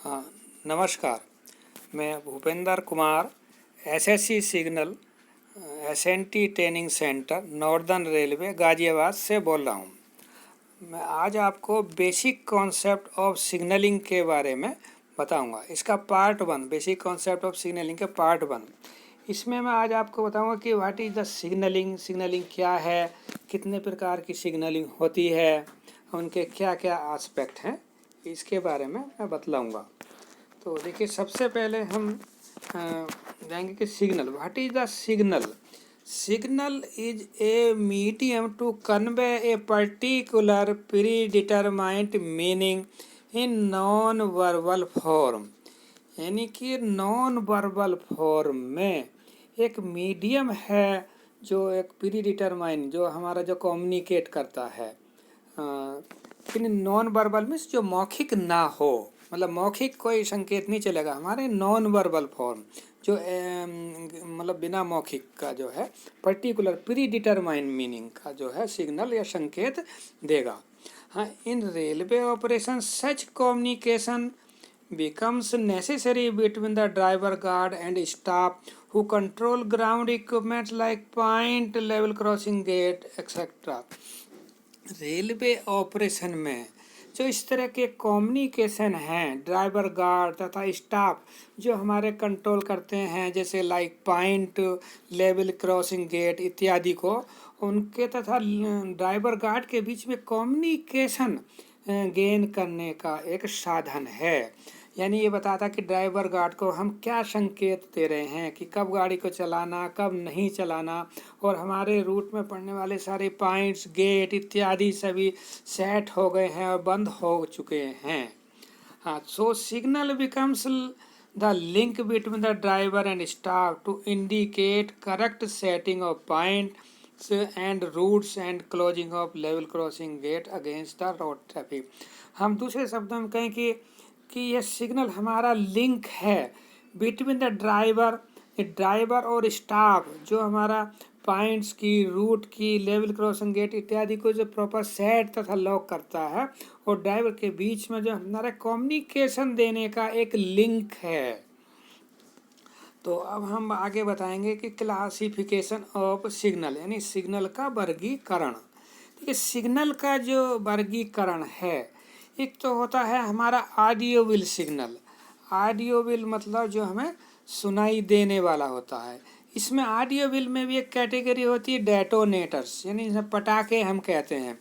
हाँ, नमस्कार। मैं Bhupendra Kumar SSC signal SNT training centre northern railway Ghaziabad से बोल रहा हूँ। मैं आज आपको बेसिक कॉन्सेप्ट ऑफ सिग्नलिंग के बारे में बताऊंगा। इसका part 1, basic concept of signalling के पार्ट 1। इसमें मैं आज आपको बताऊंगा कि what is the signalling, signalling क्या है, कितने प्रकार की सिग्नलिंग होती है, उनके क्या क्या एस्पेक्ट हैं, इसके बारे में मैं बतलाऊंगा। तो देखिए, सबसे पहले हम जाएंगे कि signal, what is the signal. Signal is a medium to convey a particular predetermined meaning in non verbal form. यानी कि नॉन वर्बल फॉर्म में एक मीडियम है जो एक प्री डिटरमाइंड, जो हमारा जो कम्युनिकेट करता है। लेकिन नॉन वर्बल मीन्स जो मौखिक ना हो, मतलब मौखिक कोई संकेत नहीं चलेगा, हमारे नॉन वर्बल फॉर्म जो मतलब बिना मौखिक का जो है पर्टिकुलर प्री डिटरमाइंड मीनिंग का जो है सिग्नल या संकेत देगा। हाँ, इन railway operation such communication becomes necessary between the driver, guard and staff who control ground equipment like point, level crossing gate, etc. Railway operation में जो इस तरह के कम्युनिकेशन हैं ड्राइवर, गार्ड तथा स्टाफ जो हमारे कंट्रोल करते हैं, जैसे like point, level crossing gate इत्यादि को, उनके तथा ड्राइवर गार्ड के बीच में कम्युनिकेशन गेन करने का एक साधन है। यानी ये बताता कि ड्राइवर गार्ड को हम क्या संकेत दे रहे हैं कि कब गाड़ी को चलाना, कब नहीं चलाना, और हमारे रूट में पड़ने वाले सारे पॉइंट्स, गेट इत्यादि सभी सेट हो गए हैं और बंद हो चुके हैं। हाँ, so signal becomes the link between the driver and staff to indicate correct setting of points and routes and closing of level crossing gate against the road traffic. हम दूसरे शब्दों में कहें कि यह सिग्नल हमारा लिंक है बिटवीन द ड्राइवर और स्टाफ, जो हमारा पॉइंट्स की, रूट की, लेवल क्रॉसिंग गेट इत्यादि को जो प्रॉपर सेट तथा लॉक करता है, और ड्राइवर के बीच में जो हमारा कम्युनिकेशन देने का एक लिंक है। तो अब हम आगे बताएंगे कि क्लासिफिकेशन ऑफ सिग्नल, यानी सिग्नल का वर्गीकरण। देखिए, सिग्नल का जो वर्गीकरण है, एक तो होता है हमारा ऑडियोविल सिग्नल। ऑडियोविल मतलब जो हमें सुनाई देने वाला होता है। इसमें ऑडियोविल में भी एक कैटेगरी होती है डेटोनेटर्स, यानी जिसे पटाखे हम कहते हैं।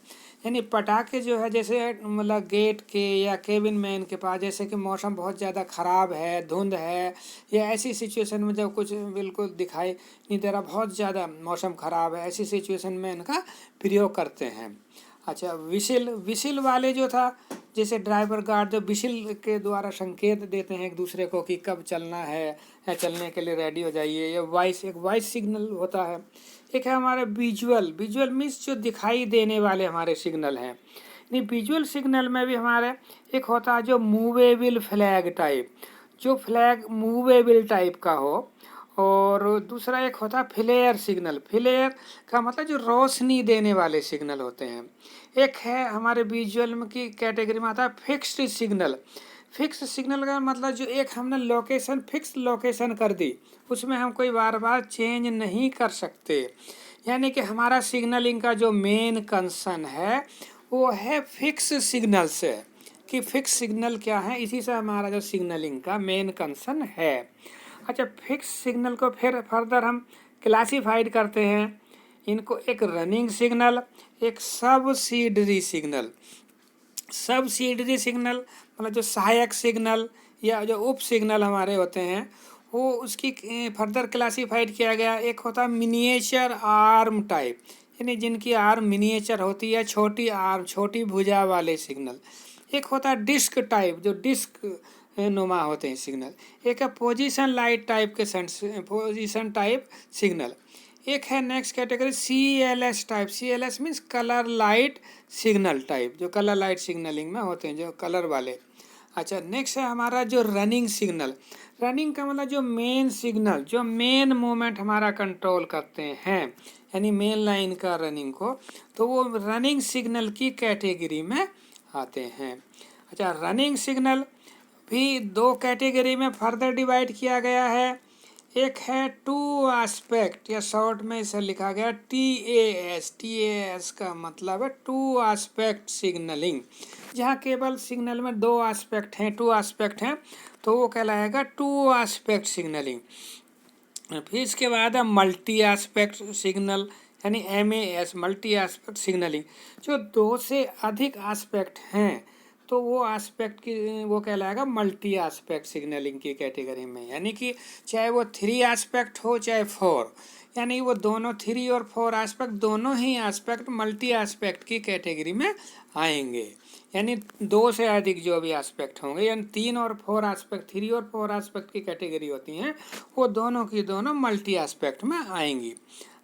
यानी पटाखे जो है, जैसे मतलब गेट के या केबिन मैन के पास, जैसे कि मौसम बहुत ज़्यादा ख़राब है, धुंध है, या ऐसी सिचुएशन में जब कुछ बिल्कुल दिखाई नहीं दे रहा, बहुत ज़्यादा मौसम ख़राब है, ऐसी सिचुएशन में इनका प्रयोग करते हैं। अच्छा, विसिल वाले जो था, जैसे ड्राइवर गार्ड जो विसिल के द्वारा संकेत देते हैं एक दूसरे को कि कब चलना है या चलने के लिए रेडी हो जाइए, या एक वॉइस सिग्नल होता है। एक है हमारे विजुअल मीन्स जो दिखाई देने वाले हमारे सिग्नल हैं। नहीं, विजुअल सिग्नल में भी हमारे एक होता है जो मूवेबल फ्लैग टाइप, जो फ्लैग मूवेबल टाइप का हो, और दूसरा एक होता है फ्लेयर सिग्नल। फ्लेयर का मतलब जो रोशनी देने वाले सिग्नल होते हैं। एक है हमारे विजुअल में की कैटेगरी में आता है फिक्स्ड सिग्नल। फिक्स सिग्नल का मतलब जो एक हमने लोकेशन, फिक्स लोकेशन कर दी, उसमें हम कोई बार बार चेंज नहीं कर सकते। यानी कि हमारा सिग्नलिंग का जो मेन कंसर्न है वो है फिक्स सिग्नल से, कि फिक्स सिग्नल क्या है, इसी से हमारा जो सिग्नलिंग का मेन कंसर्न है। अच्छा, फिक्स सिग्नल को फिर फर्दर हम क्लासीफाइड करते हैं इनको, एक रनिंग सिग्नल, एक सबसिडरी सिग्नल। सबसिडरी सिग्नल मतलब जो सहायक सिग्नल या जो उप सिग्नल हमारे होते हैं, वो उसकी फर्दर क्लासीफाइड किया गया। एक होता है मिनिएचर आर्म टाइप, यानी जिनकी आर्म मिनिएचर होती है, छोटी आर्म, छोटी भुजा वाले सिग्नल। एक होता है डिस्क टाइप, जो डिस्क नुमा होते हैं सिग्नल। एक है पोजीशन लाइट टाइप के पोजीशन टाइप सिग्नल। एक है next category CLS type. CLS means colour light signal type, जो कलर लाइट सिग्नलिंग में होते हैं, जो कलर वाले। अच्छा, नेक्स्ट है हमारा जो रनिंग सिग्नल। रनिंग का मतलब जो मेन सिग्नल, जो मेन मूवमेंट हमारा कंट्रोल करते हैं, यानी मेन लाइन का रनिंग को, तो वो रनिंग सिग्नल की कैटेगरी में आते हैं। अच्छा, रनिंग सिग्नल भी दो कैटेगरी में फर्दर डिवाइड किया गया है। एक है टू आस्पेक्ट, या शॉर्ट में इसे लिखा गया TAS। TAS का मतलब है टू आस्पेक्ट सिग्नलिंग, जहाँ केवल सिग्नल में दो आस्पेक्ट हैं, टू आस्पेक्ट हैं, तो वो कहलाएगा टू आस्पेक्ट सिग्नलिंग। फिर इसके बाद है मल्टी आस्पेक्ट सिग्नल, यानी MAS, मल्टी आस्पेक्ट सिग्नलिंग। जो दो से अधिक आस्पेक्ट हैं तो वो आस्पेक्ट की वो कहलाएगा मल्टी आस्पेक्ट सिग्नलिंग की कैटेगरी में, यानी कि चाहे वो 3 आस्पेक्ट हो चाहे 4, यानी वो दोनों 3 और 4 आस्पेक्ट दोनों ही आस्पेक्ट मल्टी आस्पेक्ट की कैटेगरी में आएंगे। यानी दो से अधिक जो भी आस्पेक्ट होंगे, यानी 3 और 4 आस्पेक्ट, 3 और 4 आस्पेक्ट की कैटेगरी होती हैं, वो दोनों की दोनों मल्टी आस्पेक्ट में आएंगी।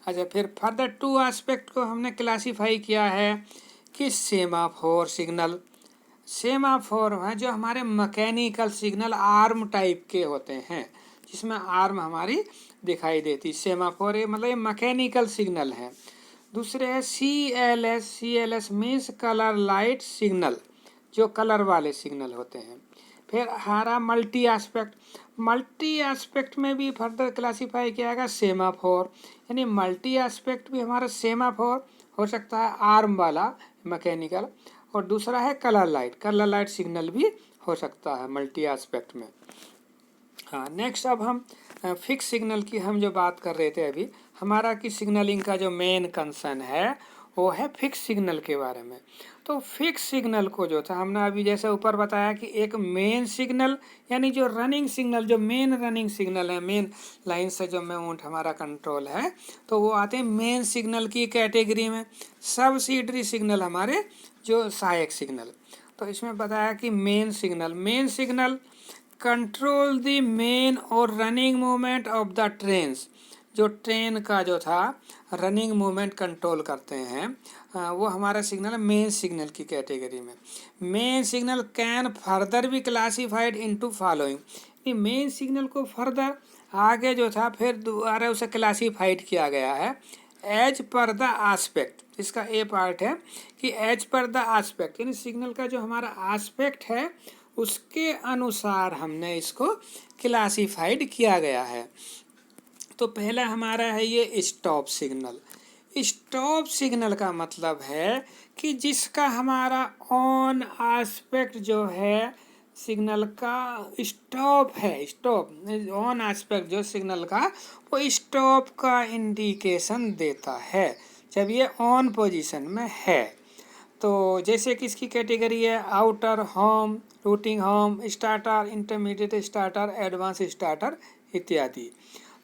अच्छा, फिर फर्दर टू आस्पेक्ट को हमने क्लासीफाई किया है कि सेमाफोर सिग्नल। सेमाफोर है जो हमारे मैकेनिकल सिग्नल आर्म टाइप के होते हैं, जिसमें आर्म हमारी दिखाई देती। सेमाफोर ये मतलब ये मैकेनिकल सिग्नल है। दूसरे है CLS। CLS means colour light signal, जो कलर वाले सिग्नल होते हैं। फिर हमारा मल्टी एस्पेक्ट। मल्टी एस्पेक्ट में भी फर्दर क्लासीफाई किया गया सेमाफोर, यानी मल्टी एस्पेक्ट भी हमारा सेमाफोर हो सकता है आर्म वाला मैकेनिकल, और दूसरा है colour light. Colour light signal भी हो सकता है मल्टी एस्पेक्ट में। हाँ, नेक्स्ट अब हम फिक्स सिग्नल की हम जो बात कर रहे थे अभी, हमारा कि सिग्नलिंग का जो मेन कंसर्न है वो है फिक्स सिग्नल के बारे में। तो फिक्स सिग्नल को जो था हमने अभी जैसे ऊपर बताया कि एक मेन सिग्नल, यानी जो रनिंग सिग्नल, जो मेन रनिंग सिग्नल है, मेन लाइन से जो माउंट हमारा कंट्रोल है, तो वो आते हैं मेन सिग्नल की कैटेगरी में। सब्सिडरी सिग्नल हमारे जो सहायक सिग्नल। तो इसमें बताया कि main signal control the main और running movement of the trains. जो ट्रेन का जो था रनिंग मूवमेंट कंट्रोल करते हैं, वो हमारा सिग्नल है मेन सिग्नल की कैटेगरी में। Main signal can further be classified into following. Main signal को फर्दर आगे जो था फिर दोबारा उसे क्लासिफाइड किया गया है एज पर द आस्पेक्ट। इसका ए पार्ट है कि एज पर द आस्पेक्ट, यानी सिग्नल का जो हमारा आस्पेक्ट है उसके अनुसार हमने इसको क्लासिफाइड किया गया है। तो पहला हमारा है ये स्टॉप सिग्नल। स्टॉप सिग्नल का मतलब है कि जिसका हमारा ऑन आस्पेक्ट जो है सिग्नल का स्टॉप है, स्टॉप ऑन एस्पेक्ट जो सिग्नल का वो स्टॉप का इंडिकेशन देता है जब ये ऑन पोजीशन में है। तो जैसे कि इसकी कैटेगरी है outer, home, routing home, starter, intermediate starter, advance starter इत्यादि।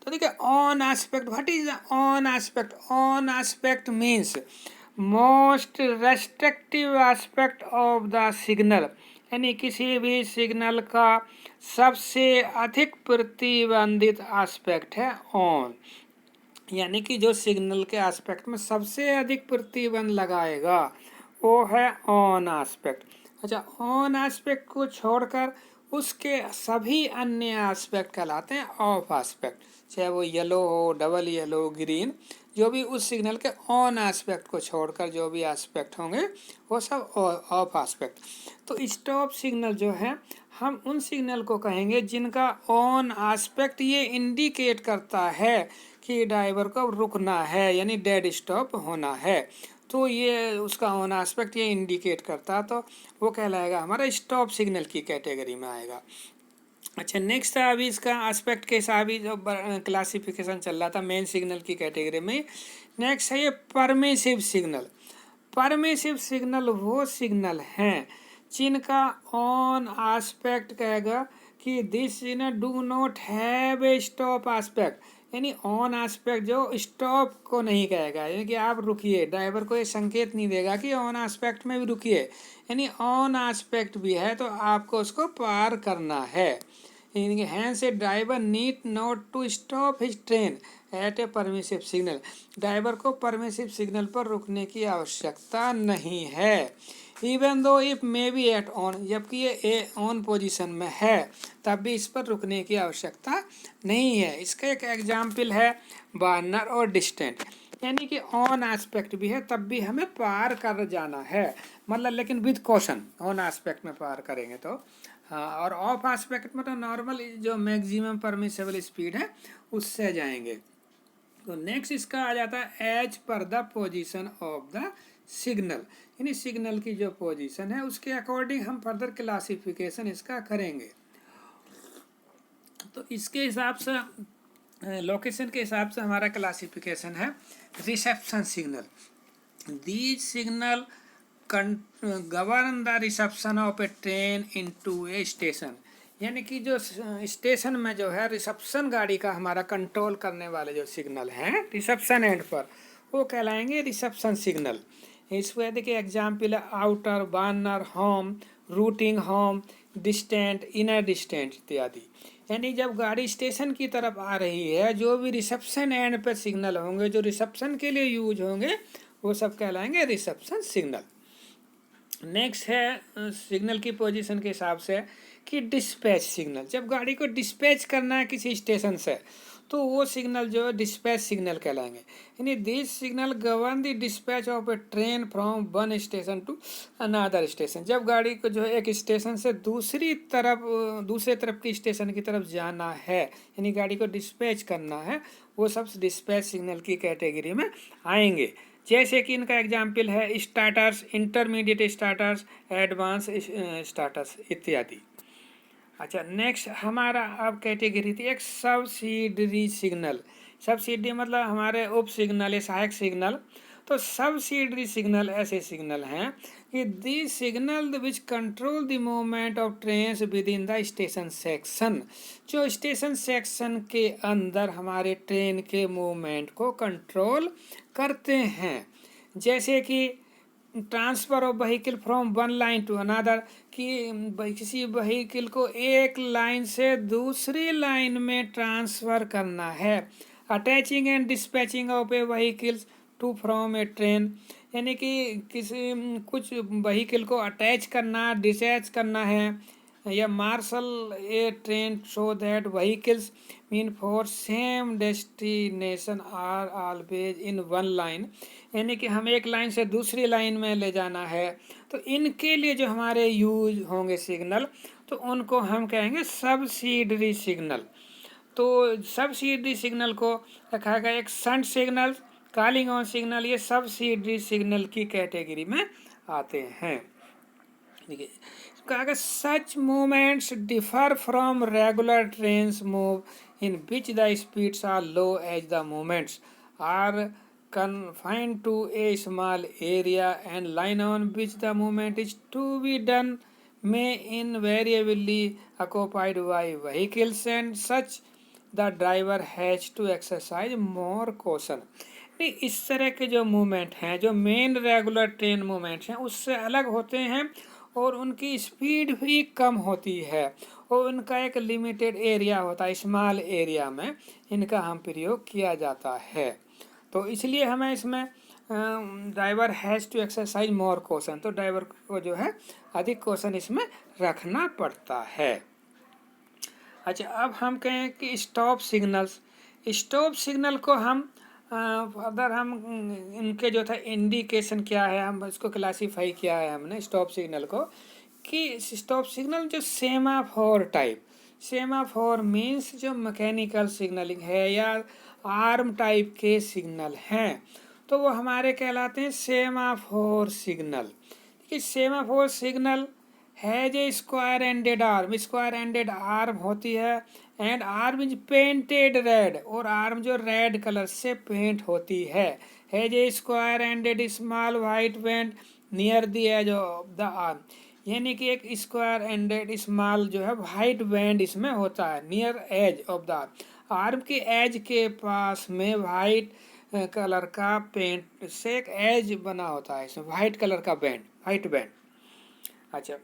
तो देखिए on aspect, what is on aspect? On aspect means most restrictive aspect of the signal, यानी किसी भी सिग्नल का सबसे अधिक प्रतिबंधित एस्पेक्ट है ऑन, यानी कि जो सिग्नल के एस्पेक्ट में सबसे अधिक प्रतिबंध लगाएगा वो है ऑन एस्पेक्ट। अच्छा, ऑन एस्पेक्ट को छोड़कर उसके सभी अन्य एस्पेक्ट कहलाते हैं ऑफ एस्पेक्ट, चाहे वो येलो हो, डबल येलो, ग्रीन, जो भी उस सिग्नल के ऑन एस्पेक्ट को छोड़कर जो भी एस्पेक्ट होंगे वो सब ऑफ एस्पेक्ट। तो स्टॉप सिग्नल जो है हम उन सिग्नल को कहेंगे जिनका ऑन एस्पेक्ट ये इंडिकेट करता है कि ड्राइवर को रुकना है, यानी डेड स्टॉप होना है। तो ये उसका ऑन एस्पेक्ट ये इंडिकेट करता है, तो वो कहलाएगा हमारा स्टॉप सिग्नल की कैटेगरी में आएगा। अच्छा, नेक्स्ट है अभी इसका एस्पेक्ट के हिसाब ही जो क्लासिफिकेशन चल रहा था मेन सिग्नल की कैटेगरी में। नेक्स्ट है ये परमिसिव सिग्नल। परमिसिव सिग्नल वो सिग्नल हैं जिनका ऑन एस्पेक्ट कहेगा कि this signal do not have a stop aspect, यानी ऑन एस्पेक्ट जो स्टॉप को नहीं कहेगा, यानी कि आप रुकिए, ड्राइवर को ये संकेत नहीं देगा कि ऑन एस्पेक्ट में भी रुकिए, यानी ऑन एस्पेक्ट भी है तो आपको उसको पार करना है। यानी hence a driver need not to stop his train at a permissive signal. Driver को परमिसिव सिग्नल पर रुकने की आवश्यकता नहीं है। Even though if may be at on, जबकि ये ऑन पोजीशन में है तब भी इस पर रुकने की आवश्यकता नहीं है। इसका एक एग्जाम्पल है बर्नर और डिस्टेंट। यानी कि ऑन एस्पेक्ट भी है तब भी हमें पार कर जाना है, मतलब लेकिन विद कॉशन, ऑन एस्पेक्ट में पार करेंगे तो। हाँ, और ऑफ एस्पेक्ट में तो नॉर्मल जो मैक्सिमम परमिसेबल स्पीड है उससे जाएंगे। तो नेक्स्ट इसका आ जाता है as per the position of the signal, यानी सिग्नल की जो पोजीशन है उसके अकॉर्डिंग हम फर्दर क्लासिफिकेशन इसका करेंगे। तो इसके हिसाब से लोकेशन के हिसाब से हमारा क्लासिफिकेशन है reception signal. These signal govern the reception of a train into A station, यानी कि जो स्टेशन में जो है रिसेप्शन गाड़ी का हमारा कंट्रोल करने वाले जो सिग्नल हैं रिसेप्शन एंड पर, वो कहलाएंगे रिसेप्शन सिग्नल। इसमें देखिए एग्जाम्पल है outer, burner, home, routing home, distant, inner distant इत्यादि। यानी जब गाड़ी स्टेशन की तरफ आ रही है, जो भी रिसेप्शन एंड पर सिग्नल होंगे जो रिसेप्शन के लिए यूज होंगे वो सब कहलाएंगे रिसेप्शन सिग्नल। नेक्स्ट है सिग्नल की पोजीशन के हिसाब से कि डिस्पैच सिग्नल, जब गाड़ी को डिस्पैच करना है किसी स्टेशन से तो वो सिग्नल जो डिस्पैच सिग्नल कहलाएंगे। यानी this signal govern the dispatch of a train from one station to another station, जब गाड़ी को जो है एक स्टेशन से दूसरे तरफ की स्टेशन की तरफ जाना है, यानी गाड़ी को डिस्पैच करना है, वो सब डिस्पैच सिग्नल की कैटेगरी में आएंगे। जैसे कि इनका एग्जाम्पल है starters, intermediate starters, advance starters इत्यादि। अच्छा, नेक्स्ट हमारा अब कैटेगरी थी एक सब्सिडरी सिग्नल। सब्सिडरी मतलब हमारे उप सिग्नल या सहायक सिग्नल। तो सब्सिडरी सिग्नल ऐसे सिग्नल हैं कि the signal which control the movement of trains within the station section, जो स्टेशन सेक्शन के अंदर हमारे ट्रेन के मूवमेंट को कंट्रोल करते हैं। जैसे कि transfer of vehicle from one line to another, कि किसी व्हीकल को एक लाइन से दूसरी लाइन में ट्रांसफ़र करना है। Attaching and dispatching of a vehicles to from a train, यानी कि किसी कुछ व्हीकल को अटैच करना, डिटैच करना है, या marshal a train so that vehicles mean for same destination are always in one line, यानी कि हम एक लाइन से दूसरी लाइन में ले जाना है। तो इनके लिए जो हमारे यूज होंगे सिग्नल, तो उनको हम कहेंगे सब्सिडरी सिग्नल। तो सब्सिडरी सिग्नल को रखा गया एक shunt signal, calling on signal, ये सब्सिडरी सिग्नल की कैटेगरी में आते हैं। देखिए कहा such movements differ from regular trains move in which the speeds are low as the movements are confined to a small area and line on which the movement is to be done may invariably occupied by vehicles and such the driver has to exercise more caution। इस तरह के जो movement हैं जो main regular train movements हैं उससे अलग होते हैं और उनकी स्पीड भी कम होती है और उनका एक लिमिटेड एरिया होता है, स्मॉल एरिया में इनका हम प्रयोग किया जाता है। तो इसलिए हमें इसमें driver has to exercise more caution, तो ड्राइवर को जो है अधिक कॉशन इसमें रखना पड़ता है। अच्छा, अब हम कहें कि स्टॉप सिग्नल्स, स्टॉप सिग्नल को हम अदर हम इनके जो था इंडिकेशन क्या है, हम इसको क्लासीफाई किया है हमने स्टॉप सिग्नल को कि स्टॉप सिग्नल जो सेमाफोर टाइप, सेमाफोर मीन्स जो मैकेनिकल सिग्नलिंग है या आर्म टाइप के सिग्नल हैं तो वो हमारे कहलाते हैं सेमाफोर सिग्नल। देखिए semaphore signal has a square ended arm, square ended arm होती है and arm is painted red, और आर्म जो रेड कलर से पेंट होती है। Has a square ended small white band near the edge of the arm, यानी कि एक स्क्वायर एंडेड स्मॉल जो है वाइट बैंड इसमें होता है near edge of the arm के एज के पास में वाइट कलर का पेंट से एक एज बना होता है इसमें वाइट कलर का बैंड, वाइट बैंड। अच्छा,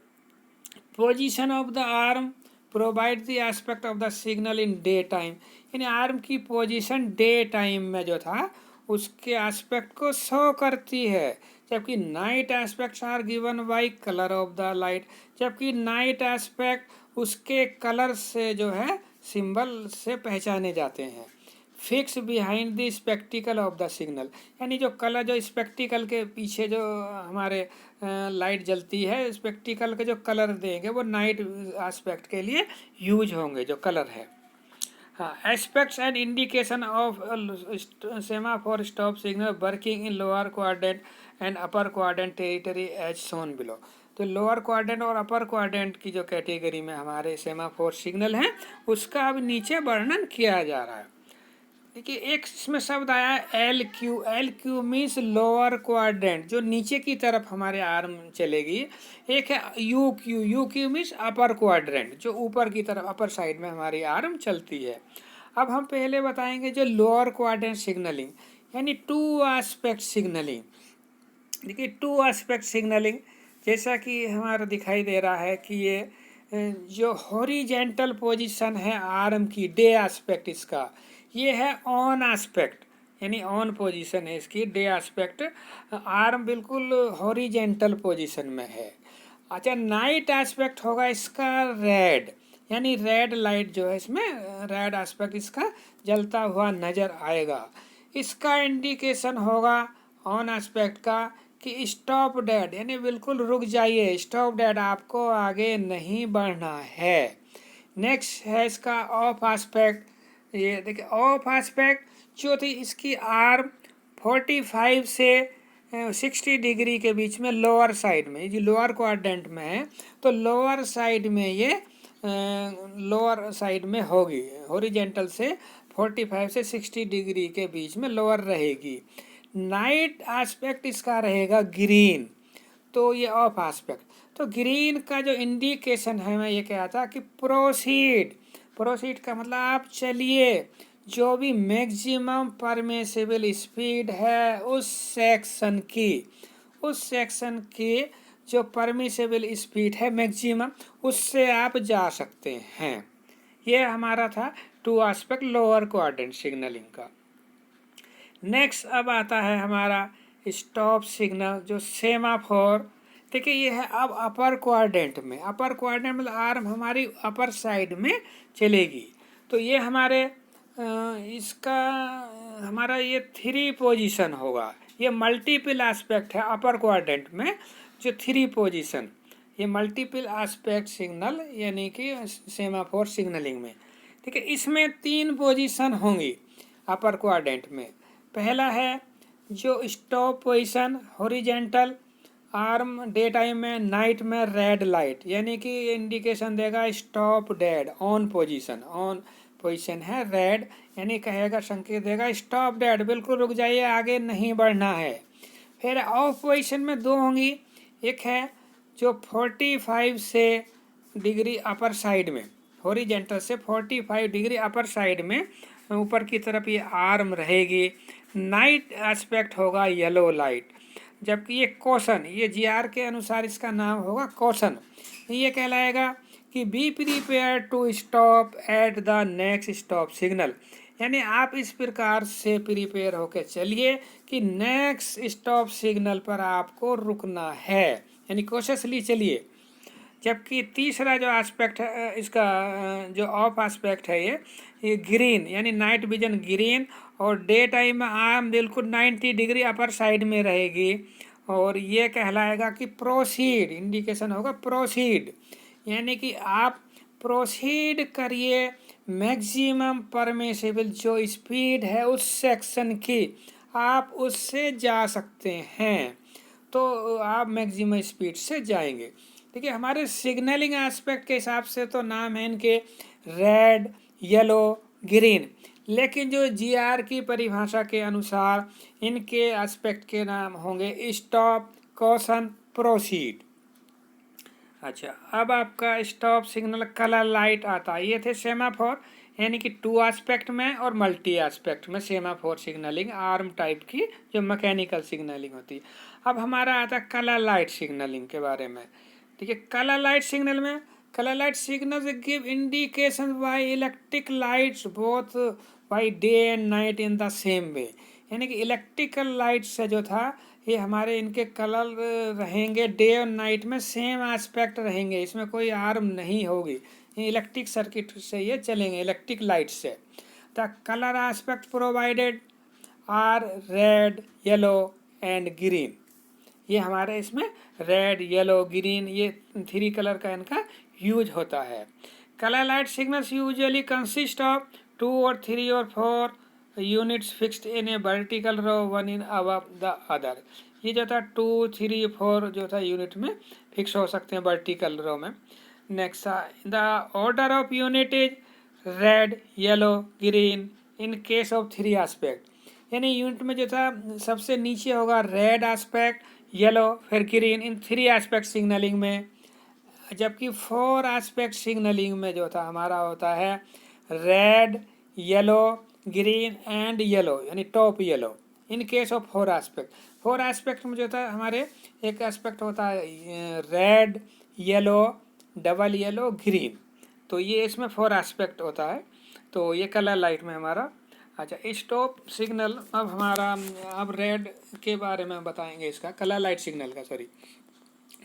position of the arm provide the aspect of the signal in day time, यानी आर्म की पोजीशन डे टाइम में जो था उसके एस्पेक्ट को शो करती है, जबकि night aspects are given by colour of the light, जबकि नाइट एस्पेक्ट उसके कलर से जो है सिंबल से पहचाने जाते हैं। Fix behind the spectacle of the signal, यानी जो कलर जो स्पेक्टिकल के पीछे जो हमारे लाइट जलती है, स्पेक्टिकल के जो कलर देंगे वो नाइट एस्पेक्ट के लिए यूज होंगे जो कलर है। हाँ, aspects and indication of semaphore stop signal working in lower quadrant and upper quadrant territory as shown below. तो लोअर क्वाड्रेंट और अपर क्वाड्रेंट की जो कैटेगरी में हमारे सेमाफोर सिग्नल हैं उसका अब नीचे वर्णन किया जा रहा है। देखिए एक इसमें शब्द आया है L Q. L Q means lower quadrant, जो नीचे की तरफ हमारे आर्म चलेगी। एक है you Q. You Q means upper quadrant, जो ऊपर की तरफ अपर साइड में हमारी आर्म चलती है। अब हम पहले बताएंगे जो लोअर क्वाड्रेंट सिग्नलिंग, यानी टू एस्पेक्ट सिग्नलिंग। देखिए टू एस्पेक्ट सिग्नलिंग जैसा कि हमारा दिखाई दे रहा है कि ये जो हॉरिजेंटल पोजीशन है आर्म की, डे एस्पेक्ट इसका, ये है ऑन एस्पेक्ट, यानी ऑन पोजीशन है इसकी, डे एस्पेक्ट। आर्म बिल्कुल हॉरिजेंटल पोजीशन में है। अच्छा, नाइट एस्पेक्ट होगा इसका रेड, यानी रेड लाइट जो है इसमें रेड एस्पेक्ट इसका जलता हुआ नजर आएगा। इसका इंडिकेशन होगा ऑन एस्पेक्ट का कि स्टॉप डेड, यानी बिल्कुल रुक जाइए, स्टॉप डेड, आपको आगे नहीं बढ़ना है। नेक्स्ट है इसका ऑफ एस्पेक्ट। ये देखिए ऑफ एस्पेक्ट जो थी इसकी आर्म 45 से 60 डिग्री के बीच में लोअर साइड में, ये लोअर क्वाड्रेंट में है तो लोअर साइड में ये लोअर साइड में होगी, हॉरिजेंटल से 45 से 60 डिग्री के बीच में लोअर रहेगी। नाइट एस्पेक्ट इसका रहेगा ग्रीन, तो ये ऑफ एस्पेक्ट। तो ग्रीन का जो इंडिकेशन है, मैं ये कहा था कि प्रोसीड। प्रोसीड का मतलब आप चलिए, जो भी मैक्सिमम परमिसिबल स्पीड है उस सेक्शन की जो परमिसिबल स्पीड है मैक्सिमम, उससे आप जा सकते हैं। ये हमारा था to aspect lower quadrant signalling का। नेक्स्ट अब आता है हमारा स्टॉप सिग्नल जो सेमाफोर। देखिए ये है अब अपर क्वाड्रेंट में। अपर क्वाड्रेंट मतलब आर्म हमारी अपर साइड में चलेगी। तो ये हमारे इसका हमारा ये 3 पोजीशन होगा। ये मल्टीपल एस्पेक्ट है अपर क्वाड्रेंट में, जो 3 पोजीशन, ये मल्टीपल एस्पेक्ट सिग्नल यानी कि सेमाफोर सिग्नलिंग में। ठीक है, इसमें 3 पोजीशन होंगी अपर क्वाड्रेंट में। पहला है जो stop position horizontal, arm day time में, नाइट में रेड लाइट, यानी कि इंडिकेशन देगा stop dead, on position. On position है रेड, यानी कहेगा, संकेत देगा स्टॉप डेड, बिल्कुल रुक जाइए, आगे नहीं बढ़ना है। फिर ऑफ पोजीशन में 2 होंगी। एक है जो 45 से डिग्री अपर साइड में, हॉरिजेंटल से 45 डिग्री अपर साइड में ऊपर की तरफ ये आर्म रहेगी। नाइट एस्पेक्ट होगा येलो लाइट। जबकि ये कॉशन, ये जीआर के अनुसार इसका नाम होगा कॉशन। ये कहलाएगा कि be prepare to stop at the next stop signal, यानी आप इस प्रकार से प्रिपेयर होकर चलिए कि नेक्स्ट स्टॉप सिग्नल पर आपको रुकना है, यानी कॉशियसली चलिए। जबकि तीसरा जो एस्पेक्ट है इसका, जो ऑफ एस्पेक्ट है ये ग्रीन, यानी नाइट विजन ग्रीन, और डे टाइम में आर्म बिल्कुल 90 डिग्री अपर साइड में रहेगी। और ये कहलाएगा कि प्रोसीड, इंडिकेशन होगा प्रोसीड, यानी कि आप प्रोसीड करिए, मैक्सिमम परमिसिबल जो स्पीड है उस सेक्शन की, आप उससे जा सकते हैं, तो आप मैक्सिमम स्पीड से जाएंगे। देखिए हमारे सिग्नलिंग एस्पेक्ट के हिसाब से तो नाम है इनके रेड, येलो, ग्रीन, लेकिन जो जीआर की परिभाषा के अनुसार इनके एस्पेक्ट के नाम होंगे स्टॉप, कॉशन, प्रोसीड। अच्छा, अब आपका स्टॉप सिग्नल कलर लाइट आता है। ये थे सेमाफोर, यानी कि 2 एस्पेक्ट में और मल्टी एस्पेक्ट में सेमाफोर सिग्नलिंग, आर्म टाइप की जो मैकेनिकल सिग्नलिंग होती है। अब हमारा आता है कलर लाइट सिग्नलिंग के बारे में। देखिए कलर लाइट सिग्नल में, colour light signal give indication by electric lights both by day and night in the same way, यानी कि इलेक्ट्रिकल लाइट से जो था ये हमारे इनके कलर रहेंगे डे और नाइट में सेम एस्पेक्ट रहेंगे, इसमें कोई आर्म नहीं होगी, ये इलेक्ट्रिक सर्किट से ये चलेंगे, इलेक्ट्रिक लाइट से। The colour aspect provided are red, yellow and green. ये हमारे इसमें रेड, येलो, ग्रीन, ये 3 कलर का इनका यूज होता है। Colour light signals usually consist of 2 or 3 or 4 units fixed in a vertical row, one in above the other. ये जो था 2, 3, 4 जो था यूनिट में फिक्स हो सकते हैं वर्टिकल रो में। Next the order of unit is red, yellow, green in case of 3 aspect. यानी यूनिट में जो था सबसे नीचे होगा रेड एस्पेक्ट, येलो, फिर ग्रीन, इन 3 एस्पेक्ट सिग्नलिंग में। जबकि 4 एस्पेक्ट सिग्नलिंग में जो था हमारा होता है red, yellow, green and yellow, यानी top yellow in case of 4 aspect. 4 aspect में जो था हमारे एक एस्पेक्ट होता है red, yellow, double yellow, green. तो ये इसमें 4 एस्पेक्ट होता है। तो ये कलर लाइट में हमारा। अच्छा, स्टॉप सिग्नल अब हमारा, अब रेड के बारे में बताएंगे, इसका कलर लाइट सिग्नल का, सॉरी।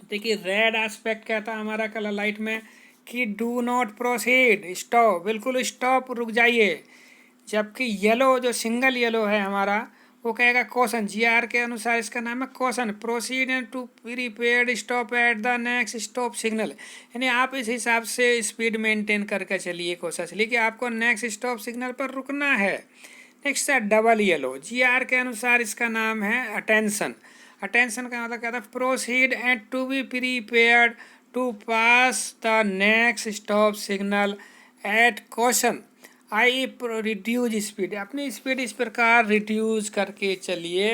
देखिए रेड एस्पेक्ट कहता है हमारा कलर लाइट में कि डू नॉट प्रोसीड, स्टॉप, बिल्कुल स्टॉप, रुक जाइए। जबकि येलो जो सिंगल येलो है हमारा, वो कहेगा कॉशन, जीआर के अनुसार इसका नाम है caution, proceed and to prepared stop at the next stop signal. यानी आप इस हिसाब से स्पीड मेंटेन करके चलिए, कोशिश चलिए कि आपको नेक्स्ट स्टॉप सिग्नल पर रुकना है। नेक्स्ट है डबल येलो, जीआर के अनुसार इसका नाम है अटेंशन। अटेंशन का मतलब कहता है proceed and to be prepared to pass the next stop signal at caution, I reduce speed. अपनी स्पीड इस प्रकार रिड्यूज करके चलिए,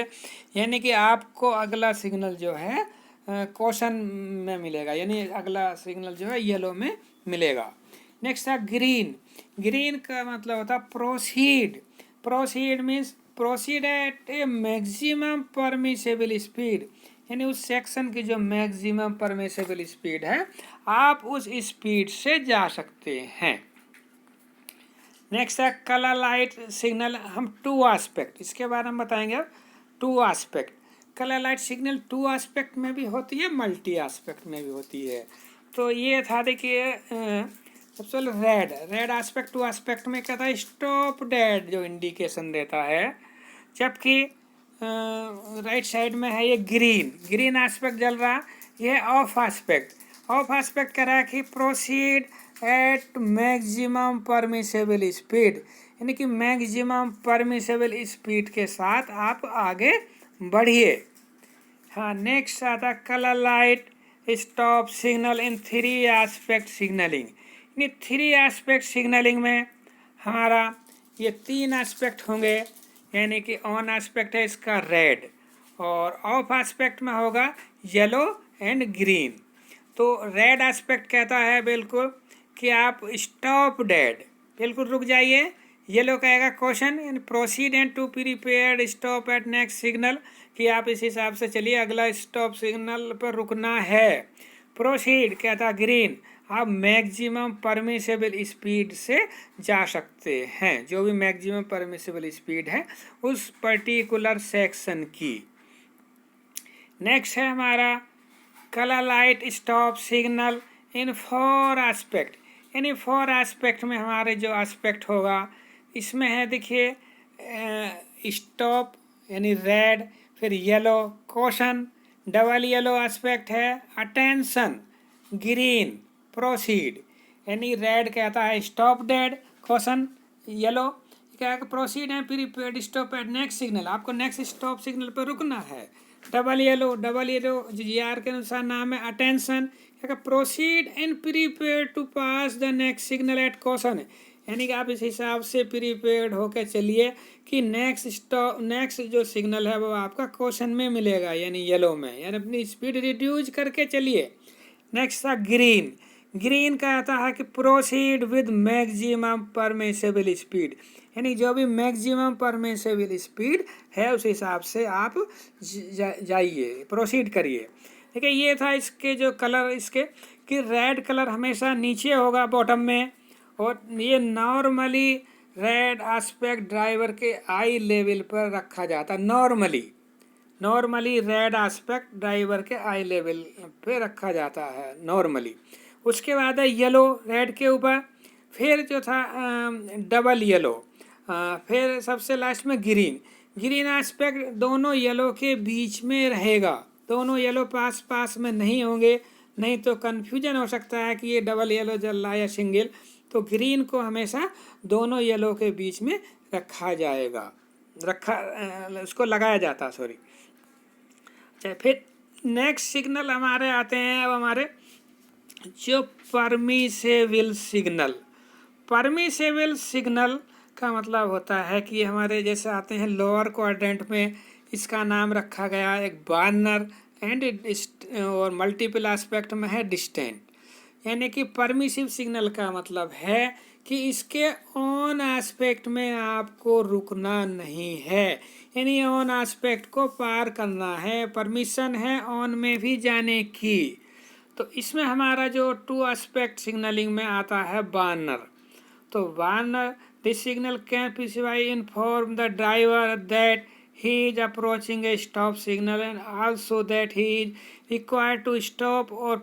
यानी कि आपको अगला सिग्नल जो है कॉशन में मिलेगा, यानी अगला सिग्नल जो है येलो में मिलेगा। नेक्स्ट है ग्रीन। ग्रीन का मतलब होता है proceed. Proceed means proceed at a maximum permissible speed, यानी उस सेक्शन की जो मैक्सिमम परमिसेबल स्पीड है आप उस स्पीड से जा सकते हैं। नेक्स्ट है कलर लाइट सिग्नल। हम 2 एस्पेक्ट इसके बारे में बताएंगे अब। 2 aspect colour light signal 2 aspect में भी होती है, मल्टी एस्पेक्ट में भी होती है। तो ये था, देखिए सबसे पहले रेड एस्पेक्ट 2 एस्पेक्ट में क्या था, स्टॉप डेड जो इंडिकेशन देता है। जबकि राइट साइड में है ये ग्रीन एस्पेक्ट जल रहा, ये ऑफ एस्पेक्ट। ऑफ एस्पेक्ट कह रहा है कि proceed at maximum permissible speed, यानी कि मैक्सिमम परमिसेबल स्पीड के साथ आप आगे बढ़िए। हाँ, नेक्स्ट आता कलर लाइट स्टॉप सिग्नल इन 3 एस्पेक्ट सिग्नलिंग। यानी 3 एस्पेक्ट सिग्नलिंग में हमारा ये 3 एस्पेक्ट होंगे, यानी कि ऑन एस्पेक्ट है इसका रेड, और ऑफ एस्पेक्ट में होगा येलो एंड ग्रीन। तो रेड एस्पेक्ट कहता है बिल्कुल कि आप स्टॉप डेड, बिल्कुल रुक जाइए। येलो कहेगा question and proceed and to prepared stop at next signal, कि आप इस हिसाब से चलिए, अगला स्टॉप सिग्नल पर रुकना है। प्रोसीड कहता ग्रीन, आप मैक्सिमम परमिसेबल स्पीड से जा सकते हैं, जो भी मैक्सिमम परमिसेबल स्पीड है उस पर्टिकुलर सेक्शन की। नेक्स्ट है हमारा कलर लाइट स्टॉप सिग्नल इन 4 एस्पेक्ट। यानी 4 एस्पेक्ट में हमारे जो एस्पेक्ट होगा इसमें है, देखिए स्टॉप यानी रेड, फिर yellow caution, double yellow aspect है अटेंशन, ग्रीन प्रोसीड। यानी रेड कहता है स्टॉप डेड, कॉशन येलो क्या है प्रोसीड है, prepaid stop at next signal, आपको नेक्स्ट स्टॉप सिग्नल पर रुकना है। डबल येलो जीआर के अनुसार नाम है attention, proceed and prepared to pass the next signal at caution, यानी कि आप इस हिसाब से प्रीपेड होकर चलिए कि नेक्स्ट जो सिग्नल है वो आपका कॉशन में मिलेगा, यानी येलो में, यानी अपनी स्पीड रिड्यूस करके चलिए। नेक्स्ट था ग्रीन कहता है कि proceed with maximum permissible speed, यानी जो भी मैक्सिमम परमिसेबल स्पीड है उस हिसाब से आप जाइए, प्रोसीड करिए। ठीक है, ये था इसके जो कलर, इसके कि रेड कलर हमेशा नीचे होगा बॉटम में, और ये नॉर्मली रेड एस्पेक्ट ड्राइवर के आई लेवल पर रखा जाता है। नॉर्मली रेड एस्पेक्ट ड्राइवर के आई लेवल पे रखा जाता है नॉर्मली। उसके बाद है येलो रेड के ऊपर, फिर जो था डबल येलो। फिर सबसे लास्ट में ग्रीन। ग्रीन एस्पेक्ट दोनों येलो के बीच में रहेगा, दोनों येलो पास पास में नहीं होंगे, नहीं तो कन्फ्यूजन हो सकता है कि ये डबल येलो जल रहा है या सिंगल। तो ग्रीन को हमेशा दोनों येलो के बीच में रखा जाएगा, उसको लगाया जाता, सॉरी। अच्छा, फिर नेक्स्ट सिग्नल हमारे आते हैं अब हमारे जो परमिसेबल सिग्नल। परमिसेबल सिग्नल का मतलब होता है कि हमारे जैसे आते हैं लोअर क्वाड्रेंट में, इसका नाम रखा गया एक वार्नर एंड और मल्टीपल एस्पेक्ट में है डिस्टेंट। यानी कि परमिसिव सिग्नल का मतलब है कि इसके ऑन एस्पेक्ट में आपको रुकना नहीं है, यानी ऑन एस्पेक्ट को पार करना है, परमिशन है ऑन में भी जाने की। तो इसमें हमारा जो टू एस्पेक्ट सिग्नलिंग में आता है वार्नर। तो Warner this signal can specify inform the driver that he is approaching a stop signal and also that he is required to stop or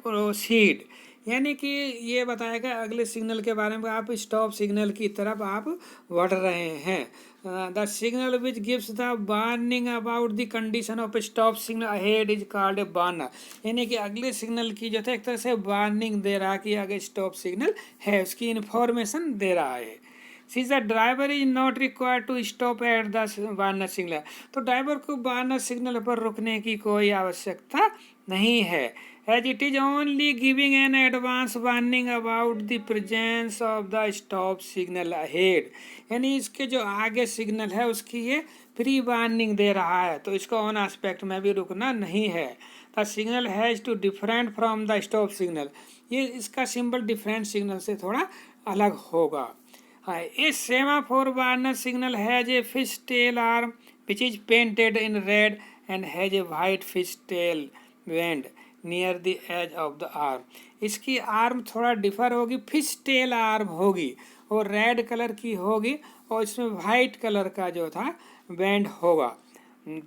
proceed। यानी कि ये बताएगा अगले सिग्नल के बारे में, आप स्टॉप सिग्नल की तरफ आप बढ़ रहे हैं। The signal which gives the warning about the condition of stop signal ahead is called a Warner. यानी कि अगले सिग्नल की जो है एक तरह से वार्निंग दे रहा है कि आगे स्टॉप सिग्नल है, उसकी इंफॉर्मेशन दे रहा है। Since the driver is not required to stop at the Warner signal, तो ड्राइवर को वार्नर सिग्नल पर रुकने की कोई आवश्यकता नहीं है, as it is only giving an advance warning about the presence of the stop signal ahead। यानी इसके जो आगे सिग्नल है उसकी ये प्री वार्निंग दे रहा है, तो इसको ऑन एस्पेक्ट में भी रुकना नहीं है। The signal has to different from the stop signal, ये इसका सिंबल डिफरेंट सिग्नल से थोड़ा अलग होगा। A semaphore warner signal has a fishtail arm which is painted in red and has a white fishtail band near the edge of the arm। इसकी arm थोड़ा differ होगी, fish tail arm होगी और red colour की होगी और इसमें white colour का जो था बैंड होगा।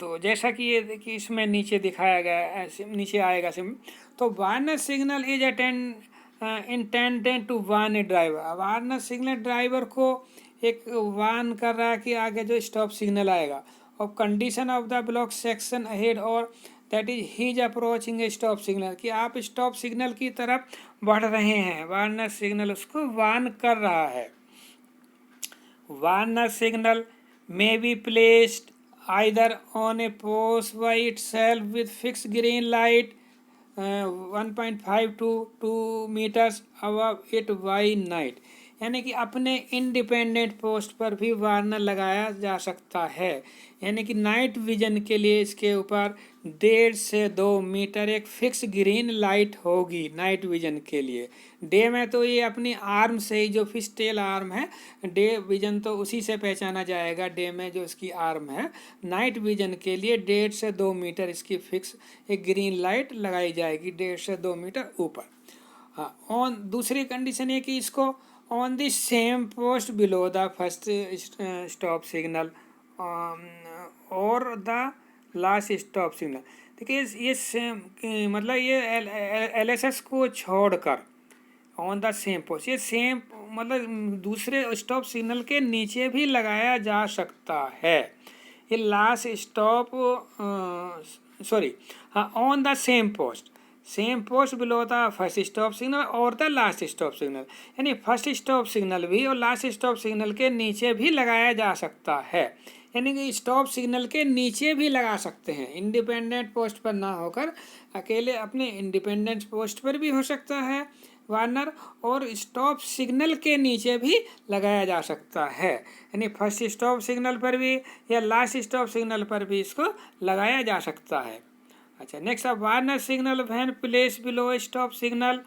तो जैसा कि ये देखिए इसमें नीचे दिखाया गया है, नीचे आएगा सिम। तो warner signal is intended to warn a driver. Warner signal driver को एक वार्न कर रहा है कि आगे जो स्टॉप सिग्नल आएगा, और condition of the block section ahead और that is he is approaching a stop signal, कि आप स्टॉप सिग्नल की तरफ बढ़ रहे हैं, वार्नर सिग्नल उसको वार्न कर रहा है। Warner signal may be placed either on a post by itself with fixed green light 1.5 to 2 meters above it by night। यानी कि अपने इंडिपेंडेंट पोस्ट पर भी वार्नर लगाया जा सकता है, यानी कि नाइट विजन के लिए इसके ऊपर 1.5 से 2 मीटर एक फिक्स ग्रीन लाइट होगी नाइट विजन के लिए। डे में तो ये अपनी आर्म से ही, जो फिश टेल आर्म है, डे विजन तो उसी से पहचाना जाएगा, डे में जो इसकी आर्म है। नाइट विजन के लिए 1.5 से 2 मीटर इसकी फिक्स एक ग्रीन लाइट लगाई जाएगी, 1.5 से 2 मीटर ऊपर। हाँ, ऑन दूसरी कंडीशन ये कि इसको on the same post below the first stop signal और द लास्ट स्टॉप सिग्नल। देखिए ये सेम मतलब ये LSS को छोड़कर ऑन द सेम पोस्ट, ये सेम मतलब दूसरे स्टॉप सिग्नल के नीचे भी लगाया जा सकता है। ये लास्ट स्टॉप सॉरी हाँ, on the same post below the first stop signal और द लास्ट स्टॉप सिग्नल, यानी फर्स्ट स्टॉप सिग्नल भी और लास्ट स्टॉप सिग्नल के नीचे भी लगाया जा सकता है, यानी कि स्टॉप सिग्नल के नीचे भी लगा सकते हैं। इंडिपेंडेंट पोस्ट पर ना होकर अकेले अपने इंडिपेंडेंट पोस्ट पर भी हो सकता है वार्नर, और स्टॉप सिग्नल के नीचे भी लगाया जा सकता है, यानी फर्स्ट स्टॉप सिग्नल पर भी या लास्ट स्टॉप सिग्नल पर भी इसको लगाया जा सकता है। अच्छा, नेक्स्ट अब Warner signal when place below stop signal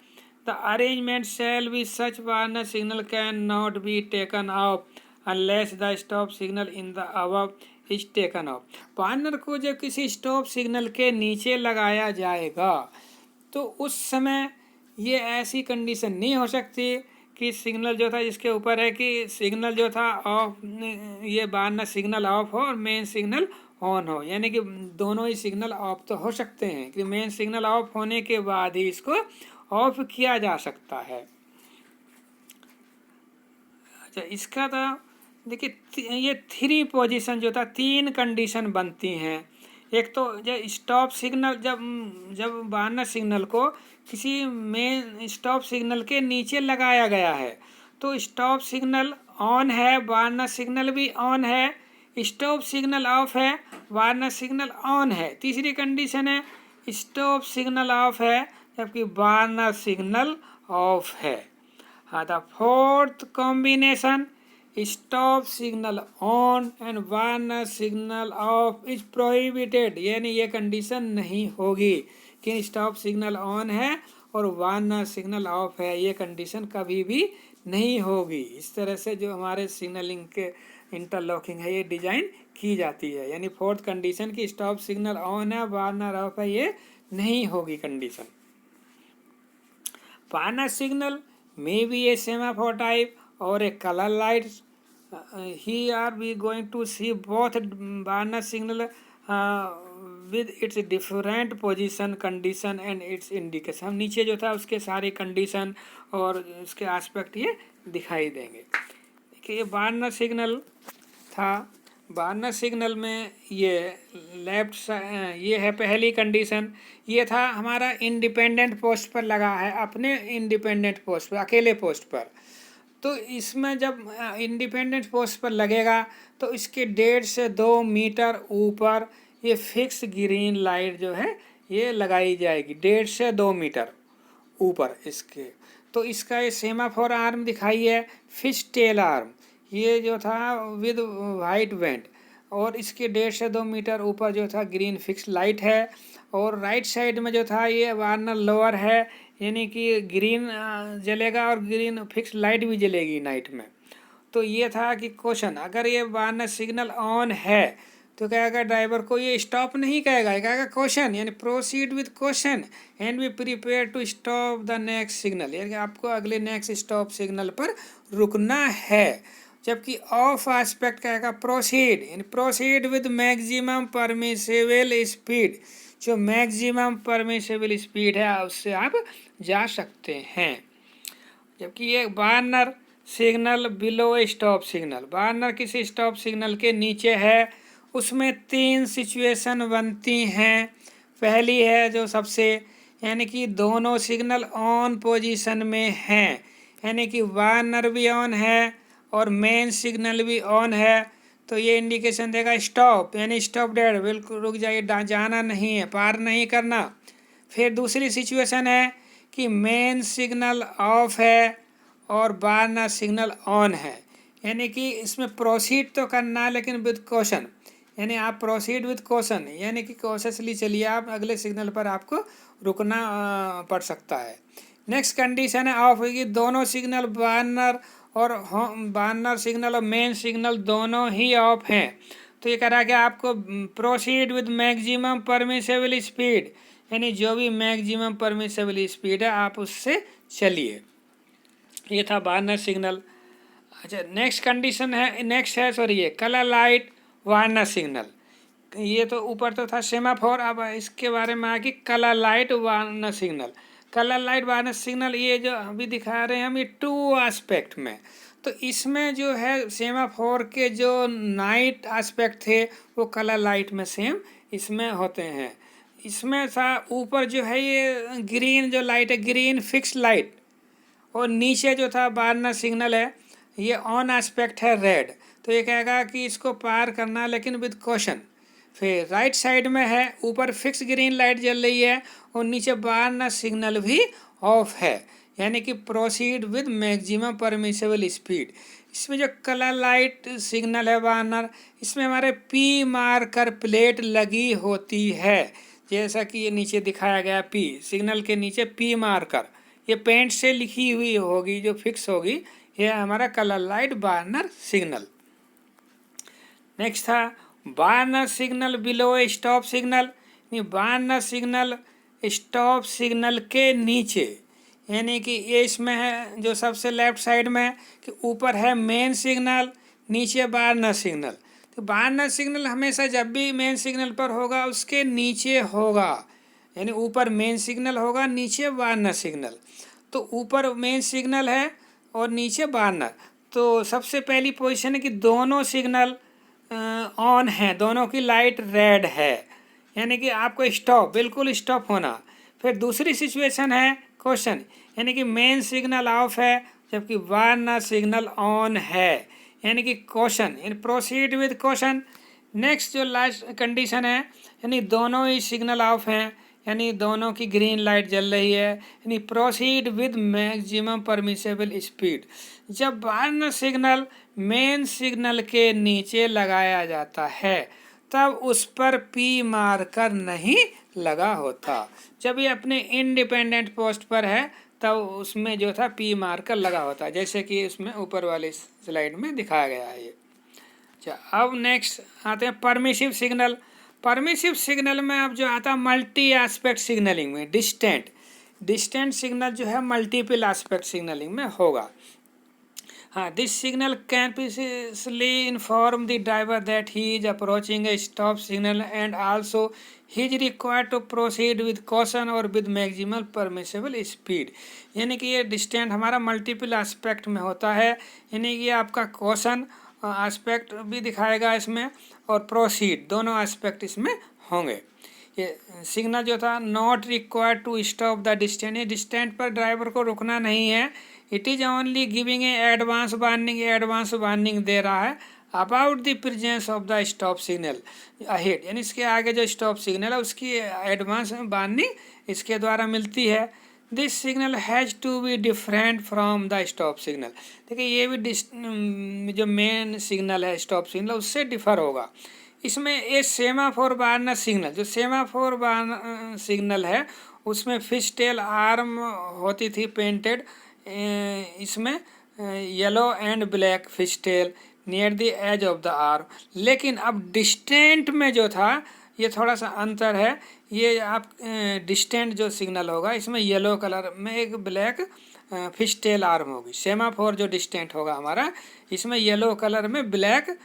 the arrangement shall be such Warner signal can not be taken of unless the stop signal in the above is taken of. Warner को जब किसी stop signal के नीचे लगाया जाएगा तो उस समय ये ऐसी कंडीशन नहीं हो सकती कि सिग्नल जो था इसके ऊपर है कि सिग्नल जो था ऑफ, ये वार्नर सिग्नल ऑफ हो और मेन सिग्नल ऑन हो, यानी कि दोनों ही सिग्नल ऑफ तो हो सकते हैं कि मेन सिग्नल ऑफ होने के बाद ही इसको ऑफ किया जा सकता है। अच्छा, इसका था देखिए ये 3 पोजीशन जो था, 3 कंडीशन बनती हैं। एक तो जब स्टॉप सिग्नल, जब वार्नर सिग्नल को किसी मेन स्टॉप सिग्नल के नीचे लगाया गया है तो स्टॉप सिग्नल ऑन है, वार्नर सिग्नल भी ऑन है। स्टॉप सिग्नल ऑफ है, वार्नर सिग्नल ऑन है। तीसरी कंडीशन है स्टॉप सिग्नल ऑफ है जबकि वार्नर सिग्नल ऑफ है। हाँ, the fourth combination stop signal on and Warner signal of is prohibited, यानी ये कंडीशन नहीं होगी कि स्टॉप सिग्नल ऑन है और वार्नर सिग्नल ऑफ है, ये कंडीशन कभी भी नहीं होगी। इस तरह से जो हमारे सिग्नलिंग के इंटरलॉकिंग है ये डिजाइन की जाती है। यानी फोर्थ कंडीशन की स्टॉप सिग्नल ऑन है वार्नर ऑफ है, ये नहीं होगी condition. Warner signal may be a semaphore type or a color light. Here we going to see both Warner signal with its different position, condition and its indication. हम नीचे जो था उसके सारे कंडीशन और उसके एस्पेक्ट ये दिखाई देंगे। देखिए ये वार्नर सिग्नल था, वार्नर सिग्नल में ये लेफ्ट ये है पहली कंडीशन, ये था हमारा इंडिपेंडेंट पोस्ट पर लगा है, अपने इंडिपेंडेंट पोस्ट पर, अकेले पोस्ट पर। तो इसमें जब इंडिपेंडेंट पोस्ट पर लगेगा तो इसके 1.5 से 2 मीटर ऊपर ये फिक्स ग्रीन लाइट जो है ये लगाई जाएगी, 1.5 से 2 मीटर ऊपर इसके। तो इसका ये सेमाफोर आर्म दिखाई है, फिश टेल आर्म, ये जो था विद वाइट वेंट, और इसके 1.5 से 2 मीटर ऊपर जो था ग्रीन फिक्स लाइट है। और राइट साइड में जो था ये वार्नर लोअर है, यानी कि ग्रीन जलेगा और ग्रीन फिक्स लाइट भी जलेगी नाइट में। तो ये था कि क्वेश्चन, अगर ये वार्नर सिग्नल ऑन है तो कहेगा ड्राइवर को ये स्टॉप नहीं कहेगा, ये कहेगा क्वेश्चन, यानी proceed with question and be prepare to stop the next signal, यानी आपको अगले नेक्स्ट स्टॉप सिग्नल पर रुकना है। जबकि ऑफ एस्पेक्ट कहेगा प्रोसीड, यानी proceed with maximum permissible speed, जो मैक्सिमम परमिसेबल स्पीड है उससे आप जा सकते हैं। जबकि ये Warner signal below stop signal, Warner किसी स्टॉप सिग्नल के नीचे है, उसमें 3 सिचुएशन बनती हैं। पहली है जो सबसे, यानी कि दोनों सिग्नल ऑन पोजीशन में हैं, यानी कि वार्नर भी ऑन है और मेन सिग्नल भी ऑन है, तो ये इंडिकेशन देगा स्टॉप, यानी स्टॉप डेड, बिल्कुल रुक जाइए, जाना नहीं है, पार नहीं करना। फिर दूसरी सिचुएशन है कि मेन सिग्नल ऑफ है और वार्नर सिग्नल ऑन है, यानी कि इसमें प्रोसीड तो करना है लेकिन विद कॉशन, यानी आप प्रोसीड विद कॉशन, यानी कि कॉशियसली चलिए, आप अगले सिग्नल पर आपको रुकना पड़ सकता है। नेक्स्ट कंडीशन है ऑफ होगी, दोनों सिग्नल वार्नर सिग्नल और मेन सिग्नल दोनों ही ऑफ हैं, तो ये कह रहा है कि आपको proceed with maximum permissible speed, यानी जो भी मैक्सिमम परमिसेबल स्पीड है आप उससे चलिए। ये था वार्नर सिग्नल। अच्छा, नेक्स्ट कंडीशन है, नेक्स्ट है सॉरी ये कलर लाइट वार्नर सिग्नल। ये तो ऊपर तो था सेमाफोर, अब इसके बारे में आगे colour light warner signal. Colour light warner signal ये जो अभी दिखा रहे हैं हम, ये 2 एस्पेक्ट में, तो इसमें जो है सेमाफोर के जो नाइट एस्पेक्ट थे वो कलर लाइट में सेम इसमें होते हैं। इसमें सा ऊपर जो है ये ग्रीन जो लाइट है, ग्रीन फिक्स लाइट, और नीचे जो था वार्नर सिग्नल है ये ऑन एस्पेक्ट है रेड, तो ये कहेगा कि इसको पार करना लेकिन विद कॉशन। फिर राइट साइड में है, ऊपर फिक्स ग्रीन लाइट जल रही है और नीचे वार्नर सिग्नल भी ऑफ है, यानी कि proceed with maximum permissible speed. इसमें जो कलर लाइट सिग्नल है वार्नर, इसमें हमारे पी मार्कर प्लेट लगी होती है, जैसा कि ये नीचे दिखाया गया, पी सिग्नल के नीचे पी मार्कर, ये पेंट से लिखी हुई होगी जो फिक्स होगी, ये हमारा colour light warner signal. Next था warner signal below stop signal, warner signal stop signal के नीचे, यानी कि ये इसमें है जो सबसे लेफ्ट साइड में कि ऊपर है मेन सिग्नल, नीचे वार्नर सिग्नल। तो वार्नर सिग्नल हमेशा जब भी मेन सिग्नल पर होगा उसके नीचे होगा, यानी ऊपर मेन सिग्नल होगा, नीचे वार्नर सिग्नल। तो ऊपर मेन सिग्नल है और नीचे वार्नर, तो सबसे पहली पोजीशन है कि दोनों सिग्नल ऑन हैं, दोनों की लाइट रेड है, यानी कि आपको स्टॉप, बिल्कुल स्टॉप होना। फिर दूसरी सिचुएशन है क्वेश्चन, यानी कि मेन सिग्नल ऑफ है जबकि वार्नर सिग्नल ऑन है, यानी कि question in proceed with question. Next जो लास्ट कंडीशन है, यानी दोनों ही सिग्नल ऑफ हैं, यानी दोनों की ग्रीन लाइट जल रही है, यानी proceed with maximum permissible speed. जब वार्नर सिग्नल मेन सिग्नल के नीचे लगाया जाता है तब उस पर पी मार्कर नहीं लगा होता। जब ये अपने इंडिपेंडेंट पोस्ट पर है तब उसमें जो था पी मार्कर लगा होता है, जैसे कि उसमें ऊपर वाली स्लाइड में दिखाया गया है ये। अच्छा, अब नेक्स्ट आते हैं परमिसिव सिग्नल। परमिसिव सिग्नल में अब जो आता है मल्टी एस्पेक्ट सिग्नलिंग में डिस्टेंट सिग्नल जो है मल्टीपल एस्पेक्ट सिग्नलिंग में होगा। हाँ, this signal can precisely inform the driver that he is approaching a stop signal and also he is required to proceed with caution और with maximal permissible speed। यानी कि ये distant हमारा multiple aspect में होता है, यानी कि आपका कॉशन एस्पेक्ट भी दिखाएगा इसमें और प्रोसीड दोनों एस्पेक्ट इसमें होंगे। ये सिग्नल जो था not required to stop the distant, ये डिस्टेंट पर ड्राइवर को रुकना नहीं है, it is only giving a advance warning दे रहा है about the presence of the stop signal ahead, यानी इसके आगे जो स्टॉप सिग्नल है उसकी एडवांस वार्निंग इसके द्वारा मिलती है। This signal has to be different from the stop signal. देखिए ये भी जो मेन सिग्नल है स्टॉप सिग्नल उससे डिफर होगा। इसमें ये सेमाफोर वार्नर सिग्नल, जो सेमाफोर वार्नर सिग्नल है उसमें फिश टेल आर्म होती थी पेंटेड, इसमें yellow and black fish tail near the edge of the arm. लेकिन अब डिस्टेंट में जो था ये थोड़ा सा अंतर है, ये आप डिस्टेंट जो सिग्नल होगा इसमें येलो कलर में एक ब्लैक फिश टेल आर्म होगी। सेमाफोर जो डिस्टेंट होगा हमारा इसमें येलो कलर में ब्लैक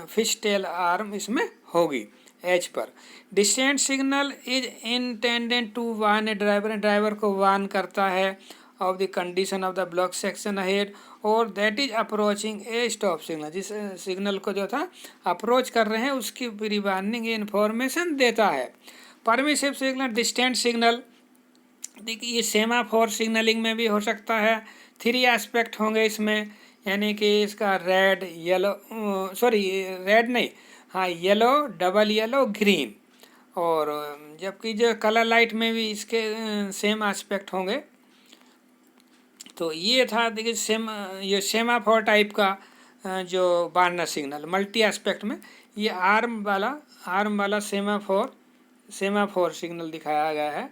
फिश टेल आर्म इसमें होगी एज पर। Distant signal is intended to warn a driver को वार्न करता है of the condition of the block section ahead और that is approaching a stop signal. जिस सिग्नल को जो था अप्रोच कर रहे हैं उसकी प्री वार्निंग इन्फॉर्मेशन देता है। परमिसिव सिग्नल डिस्टेंट सिग्नल, देखिए ये सेमाफोर सिग्नलिंग में भी हो सकता है। 3 एस्पेक्ट होंगे इसमें, यानी कि इसका रेड येलो रेड नहीं, हाँ येलो, डबल येलो, ग्रीन, और जबकि जो कलर लाइट में भी इसके सेम एस्पेक्ट होंगे। तो ये था देखिए ये सेमाफोर टाइप का जो वार्नर सिग्नल मल्टी एस्पेक्ट में, ये आर्म वाला सेमाफोर सिग्नल दिखाया गया है।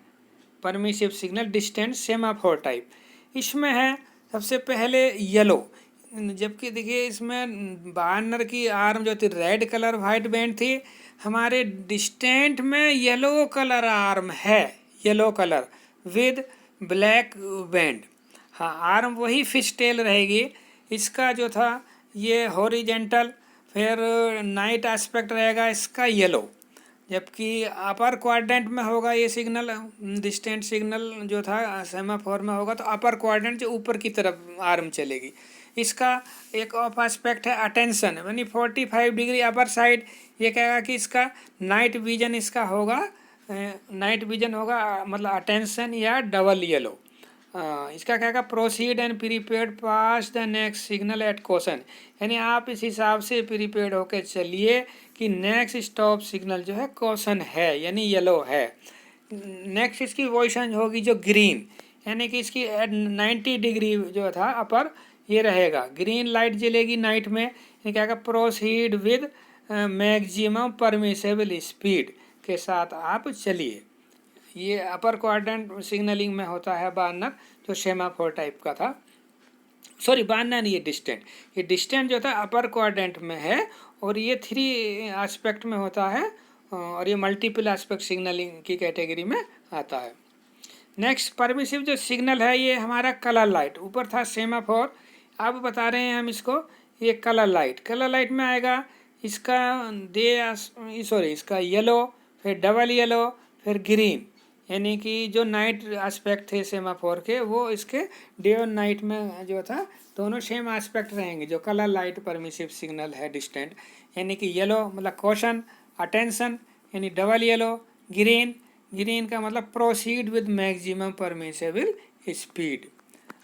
Permissive signal distant semaphore type, इसमें है सबसे पहले येलो, जबकि देखिए इसमें वार्नर की आर्म जो थी रेड कलर वाइट बैंड थी, हमारे डिस्टेंट में येलो कलर आर्म है, yellow colour with black band. हाँ, आर्म वही फिश टेल रहेगी, इसका जो था ये हॉरिजेंटल, फिर नाइट एस्पेक्ट रहेगा इसका येलो, जबकि अपर क्वाड्रेंट में होगा ये सिग्नल। डिस्टेंट सिग्नल जो था सेमाफोर में होगा तो अपर क्वाड्रेंट जो ऊपर की तरफ आर्म चलेगी। इसका एक ऑफ एस्पेक्ट है अटेंशन, यानी 45 डिग्री अपर साइड, ये कहेगा कि इसका नाइट विजन इसका होगा, मतलब अटेंशन या डबल येलो। इसका कहेगा proceed and prepaid pass the next signal eight question, यानी आप इस हिसाब से प्रीपेड होकर चलिए कि नेक्स्ट स्टॉप सिग्नल जो है क्वेश्चन है, यानी येलो है। नेक्स्ट इसकी पोजीशन होगी जो ग्रीन, यानी कि इसकी 90 डिग्री जो था अपर ये रहेगा, ग्रीन लाइट जलेगी नाइट में, ये कहेगा proceed with maximum permissible speed के साथ आप चलिए। ये अपर क्वाड्रेंट सिग्नलिंग में होता है वार्नर, जो सेमाफोर टाइप का था। वार्नर नहीं, ये डिस्टेंट जो था अपर क्वाड्रेंट में है और ये 3 एस्पेक्ट में होता है और ये मल्टीपल एस्पेक्ट सिग्नलिंग की कैटेगरी में आता है। नेक्स्ट परमिसिव जो सिग्नल है ये हमारा कलर लाइट, ऊपर था सेमाफोर, अब बता रहे हैं हम इसको ये कलर लाइट में आएगा इसका इसका येलो, फिर डबल येलो, फिर ग्रीन, यानी कि जो नाइट एस्पेक्ट थे सेमाफोर के वो इसके डे और नाइट में जो था दोनों सेम एस्पेक्ट रहेंगे। जो कलर लाइट परमिसिव सिग्नल है डिस्टेंट, यानी कि येलो मतलब कॉशन, अटेंशन यानी डबल येलो, ग्रीन, ग्रीन का मतलब proceed with maximum permissible speed.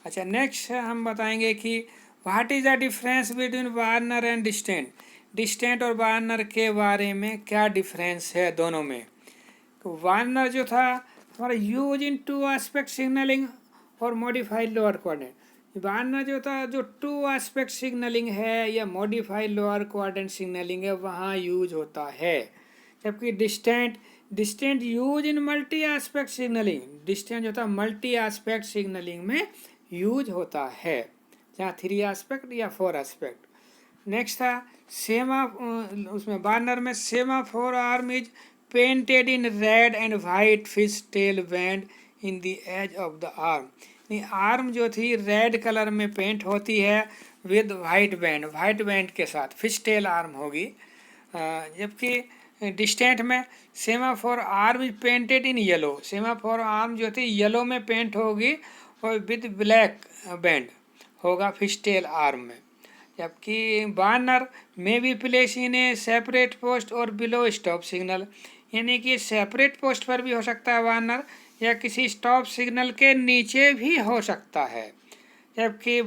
अच्छा, नेक्स्ट हम बताएंगे कि what is the difference between Warner and distant. Distant और वार्नर के बारे में क्या डिफरेंस है दोनों में। तो वार्नर जो था हमारा use in to aspect signalling और मॉडिफाइड लोअर क्वाड्रेंट। वार्नर जो था जो टू एस्पेक्ट सिग्नलिंग है या मॉडिफाइड लोअर क्वाड्रेंट सिग्नलिंग है वहाँ यूज होता है। जबकि distant use in multi aspect signalling, distant जो था मल्टी एस्पेक्ट सिग्नलिंग में यूज होता है, जहाँ 3 एस्पेक्ट या 4 एस्पेक्ट। नेक्स्ट था उसमें वार्नर में semaphore arm is painted in red and white fish tail band in the edge of the arm. Arm जो थी रेड कलर में पेंट होती है विद वाइट बैंड के साथ फिश टेल आर्म होगी। जबकि डिस्टेंट में semaphore arm is painted in yellow, semaphore arm जो थी येलो में पेंट होगी और विद ब्लैक बैंड होगा फिश टेल आर्म में। जबकि वार्नर में भी place in A separate post और बिलो स्टॉप सिग्नल, यानी कि सेपरेट पोस्ट पर भी हो सकता है वार्नर या किसी स्टॉप सिग्नल के नीचे भी हो सकता है। जबकि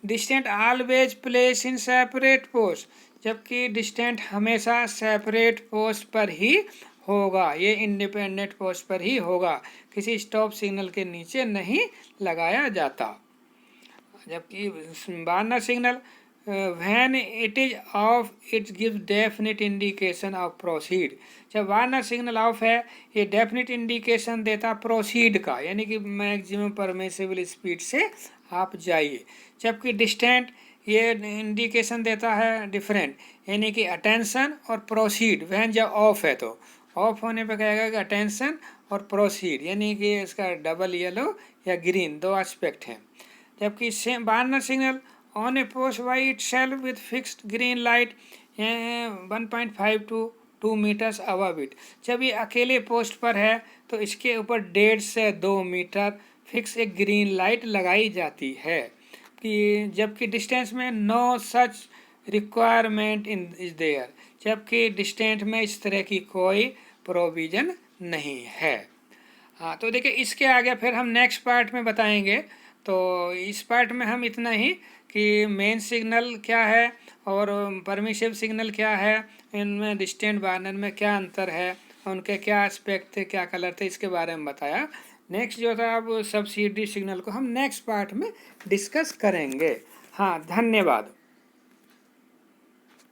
distant always place in separate post, जबकि डिस्टेंट हमेशा सेपरेट पोस्ट पर ही होगा, ये इंडिपेंडेंट पोस्ट पर ही होगा, किसी स्टॉप सिग्नल के नीचे नहीं लगाया जाता। जबकि warner signal when it is of it gives definite indication of proceed. जब वार्नर सिग्नल ऑफ है ये डेफिनेट इंडिकेशन देता प्रोसीड का, यानी कि मैक्सिमम परमिसिबल स्पीड से आप जाइए। जबकि डिस्टेंट ये इंडिकेशन देता है डिफरेंट, यानी कि अटेंशन और प्रोसीड। वैन जब ऑफ है तो ऑफ होने पे कहेगा कि अटेंशन और प्रोसीड, यानी कि इसका डबल येलो या ग्रीन दो एस्पेक्ट हैं। जबकि warner signal on a post by itself with fixed green light 1.5 to 2 metres above it, जब ये अकेले पोस्ट पर है तो इसके ऊपर 1.5 से 2 मीटर फिक्स एक ग्रीन लाइट लगाई जाती है। कि जबकि डिस्टेंस में no such requirement in is there, जबकि डिस्टेंस में इस तरह की कोई प्रोविज़न नहीं है। हाँ, तो देखिए इसके आगे फिर हम नेक्स्ट पार्ट में बताएंगे। तो इस पार्ट में हम इतना ही कि मेन सिग्नल क्या है और परमिसिव सिग्नल क्या है, इनमें डिस्टेंट वार्नर में क्या अंतर है, उनके क्या एस्पेक्ट थे, क्या कलर थे, इसके बारे में बताया। नेक्स्ट जो था अब सब्सिडी सिग्नल को हम नेक्स्ट पार्ट में डिस्कस करेंगे। हाँ, धन्यवाद।